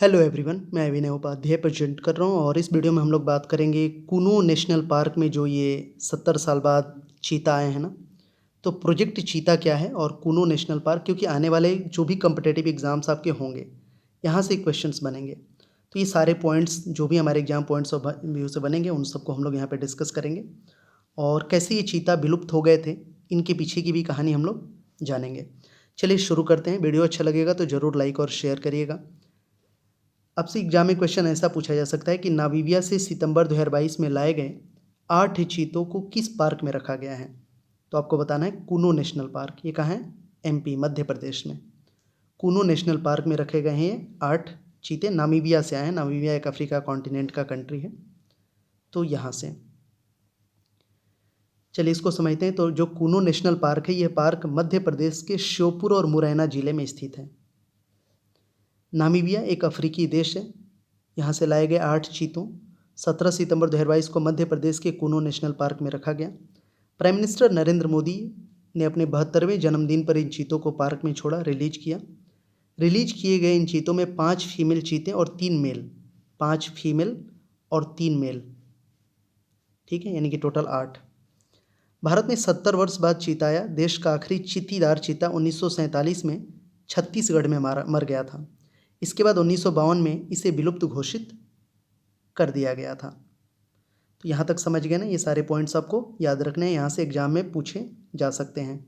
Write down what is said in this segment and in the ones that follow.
Hello everyone, मैं विनय Upadhyay present कर रहा हूँ और इस वीडियो में हम लोग बात करेंगे कूनो नेशनल पार्क में जो ये 70 साल बाद चीता आए हैं ना। तो प्रोजेक्ट चीता क्या है और कूनो नेशनल पार्क, क्योंकि आने वाले जो भी कम्पिटेटिव एग्जाम्स आपके होंगे यहाँ से क्वेश्चंस बनेंगे। तो ये सारे पॉइंट्स जो भी हमारे एग्जाम पॉइंट्स ऑफ व्यू से बनेंगे उन सबको हम लोग यहाँ पर डिस्कस करेंगे और कैसे ये चीता विलुप्त हो गए थे, इनके पीछे की भी कहानी हम लोग जानेंगे। चलिए शुरू करते हैं। वीडियो अच्छा लगेगा तो ज़रूर लाइक और शेयर करिएगा। आपसे एग्जाम में क्वेश्चन ऐसा पूछा जा सकता है कि नामीबिया से सितंबर 2022 में लाए गए 8 चीतों को किस पार्क में रखा गया है। तो आपको बताना है कूनो नेशनल पार्क। ये कहाँ है? एमपी, मध्य प्रदेश में कूनो नेशनल पार्क में रखे गए हैं 8 चीते। नामीबिया से आए हैं। नामीबिया एक अफ्रीका कॉन्टिनेंट का कंट्री है। तो यहाँ से चलिए इसको समझते हैं। तो जो कूनो नेशनल पार्क है, यह पार्क मध्य प्रदेश के श्योपुर और मुरैना जिले में स्थित है। नामीबिया एक अफ्रीकी देश है। यहाँ से लाए गए 8 चीतों 17 सितंबर 2022 को मध्य प्रदेश के कूनो नेशनल पार्क में रखा गया। प्राइम मिनिस्टर नरेंद्र मोदी ने अपने 72वें जन्मदिन पर इन चीतों को पार्क में छोड़ा, रिलीज किया। रिलीज किए गए इन चीतों में 5 फीमेल चीते और 3 मेल, 5 फीमेल और 3 मेल, ठीक है, यानी कि टोटल 8। भारत में 70 वर्ष बाद चीता आया। देश का आखिरी चीतीदार चीता 1947 में छत्तीसगढ़ में मर गया था। इसके बाद 1952 में इसे विलुप्त घोषित कर दिया गया था। तो यहाँ तक समझ गए ना। ये सारे पॉइंट्स आपको याद रखने हैं, यहाँ से एग्जाम में पूछे जा सकते हैं।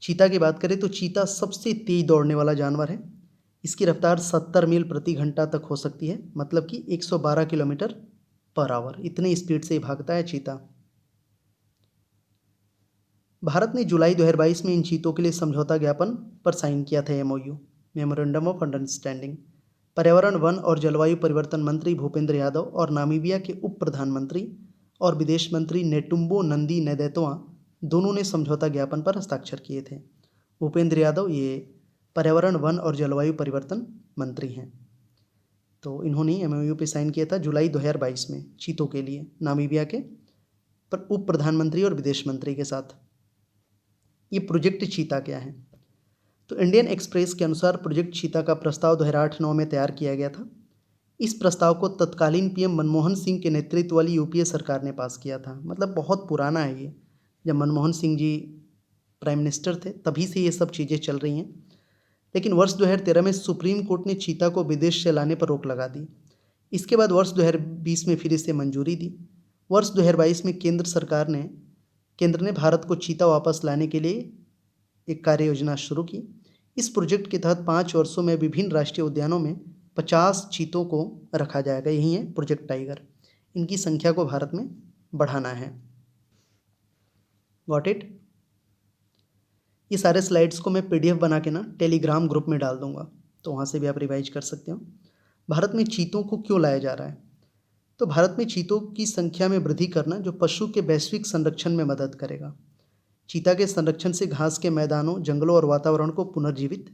चीता की बात करें तो चीता सबसे तेज दौड़ने वाला जानवर है। इसकी रफ्तार 70 मील प्रति घंटा तक हो सकती है, मतलब कि 112 किलोमीटर पर आवर। इतनी स्पीड से भागता है चीता। भारत ने जुलाई 2022 में इन चीतों के लिए समझौता ज्ञापन पर साइन किया था, एमओयू, मेमोरेंडम ऑफ अंडरस्टैंडिंग। पर्यावरण, वन और जलवायु परिवर्तन मंत्री भूपेंद्र यादव और नामीबिया के उप प्रधानमंत्री और विदेश मंत्री नेटुम्बो नंदी नेदेतोआ दोनों ने समझौता ज्ञापन पर हस्ताक्षर किए थे। भूपेंद्र यादव ये पर्यावरण, वन और जलवायु परिवर्तन मंत्री हैं। तो इन्होंने एमओयू पे साइन किया था जुलाई 2022 में चीतों के लिए, नामीबिया के उप प्रधानमंत्री और विदेश मंत्री के साथ। ये प्रोजेक्ट चीता क्या है? तो इंडियन एक्सप्रेस के अनुसार प्रोजेक्ट चीता का प्रस्ताव 2008-9 में तैयार किया गया था। इस प्रस्ताव को तत्कालीन पीएम मनमोहन सिंह के नेतृत्व वाली यूपीए सरकार ने पास किया था। मतलब बहुत पुराना है ये, जब मनमोहन सिंह जी प्राइम मिनिस्टर थे तभी से ये सब चीज़ें चल रही हैं। लेकिन वर्ष 2013 में सुप्रीम कोर्ट ने चीता को विदेश से लाने पर रोक लगा दी। इसके बाद वर्ष 2020 में फिर इसे मंजूरी दी। वर्ष 2022 में केंद्र ने भारत को चीता वापस लाने के लिए एक कार्य योजना शुरू की। इस प्रोजेक्ट के तहत 5 वर्षों में विभिन्न राष्ट्रीय उद्यानों में 50 चीतों को रखा जाएगा। यही है प्रोजेक्ट टाइगर। इनकी संख्या को भारत में बढ़ाना है। Got it? ये सारे स्लाइड्स को मैं पीडीएफ बना के ना टेलीग्राम ग्रुप में डाल दूंगा, तो वहाँ से भी आप रिवाइज कर सकते हो। भारत में चीतों को क्यों लाया जा रहा है? तो भारत में चीतों की संख्या में वृद्धि करना जो पशु के वैश्विक संरक्षण में मदद करेगा। चीता के संरक्षण से घास के मैदानों, जंगलों और वातावरण को पुनर्जीवित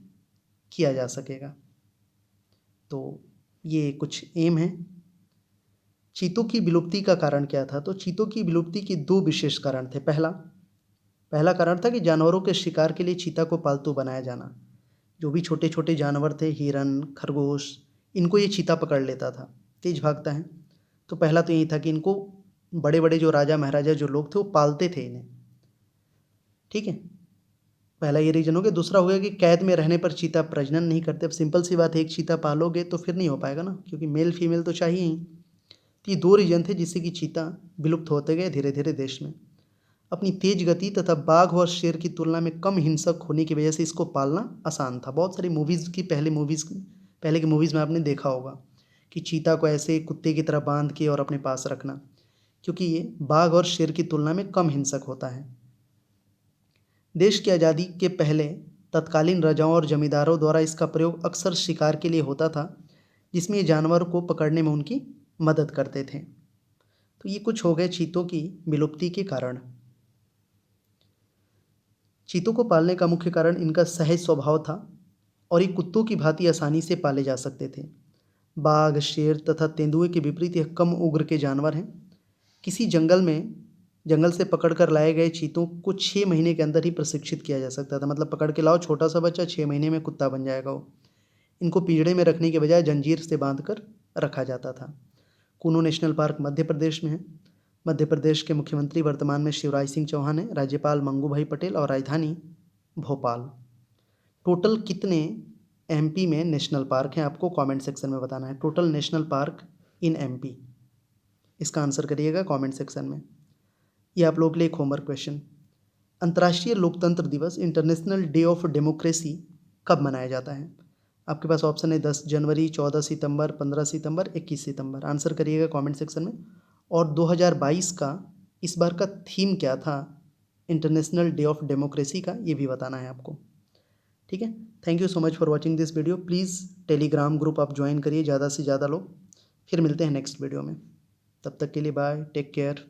किया जा सकेगा। तो ये कुछ एम है। चीतों की विलुप्ति का कारण क्या था? तो चीतों की विलुप्ति के 2 विशेष कारण थे। पहला कारण था कि जानवरों के शिकार के लिए चीता को पालतू बनाया जाना। जो भी छोटे छोटे जानवर थे, हिरन, खरगोश, इनको ये चीता पकड़ लेता था, तेज भागता है। तो पहला तो यही था कि इनको बड़े बड़े जो राजा महाराजा जो लोग थे वो पालते थे इन्हें, ठीक है। पहला ये रीजन हो गया। दूसरा हो गया कि कैद में रहने पर चीता प्रजनन नहीं करते। अब सिंपल सी बात है, एक चीता पालोगे तो फिर नहीं हो पाएगा ना, क्योंकि मेल फीमेल तो चाहिए ही। तो ये 2 रीजन थे जिससे कि चीता विलुप्त होते गए धीरे धीरे देश में। अपनी तेज गति तथा बाघ और शेर की तुलना में कम हिंसक होने की वजह से इसको पालना आसान था। बहुत सारी मूवीज़ की पहले की मूवीज़ में आपने देखा होगा कि चीता को ऐसे कुत्ते की तरह बांध के और अपने पास रखना, क्योंकि ये बाघ और शेर की तुलना में कम हिंसक होता है। देश की आज़ादी के पहले तत्कालीन राजाओं और जमींदारों द्वारा इसका प्रयोग अक्सर शिकार के लिए होता था, जिसमें ये जानवर को पकड़ने में उनकी मदद करते थे। तो ये कुछ हो गए चीतों की विलुप्ति के कारण। चीतों को पालने का मुख्य कारण इनका सहज स्वभाव था और ये कुत्तों की भांति आसानी से पाले जा सकते थे। बाघ, शेर तथा तेंदुए के विपरीत यह कम उग्र के जानवर हैं। किसी जंगल से पकड़कर लाए गए चीतों को 6 महीने के अंदर ही प्रशिक्षित किया जा सकता था। मतलब पकड़ के लाओ छोटा सा बच्चा, 6 महीने में कुत्ता बन जाएगा वो। इनको पिंजड़े में रखने के बजाय जंजीर से बांधकर रखा जाता था। कूनो नेशनल पार्क मध्य प्रदेश में है। मध्य प्रदेश के मुख्यमंत्री वर्तमान में शिवराज सिंह चौहान है, राज्यपाल मंगू भाई पटेल और राजधानी भोपाल। टोटल कितने एमपी में नेशनल पार्क हैं, आपको कमेंट सेक्शन में बताना है। Total national park in MP, इसका आंसर करिएगा कमेंट सेक्शन में। ये आप लोगों के लिए एक होमवर्क क्वेश्चन। अंतर्राष्ट्रीय लोकतंत्र दिवस, इंटरनेशनल डे ऑफ डेमोक्रेसी, कब मनाया जाता है? आपके पास ऑप्शन है 10 जनवरी, 14 सितंबर, 15 सितंबर, 21 सितंबर। आंसर करिएगा कमेंट सेक्शन में। और 2022 का इस बार का थीम क्या था इंटरनेशनल डे ऑफ डेमोक्रेसी का, ये भी बताना है आपको। ठीक है, thank you so much for watching this video. Please Telegram group आप ज्वाइन करिए ज़्यादा से ज़्यादा लोग। फिर मिलते हैं नेक्स्ट वीडियो में, तब तक के लिए बाय, टेक केयर।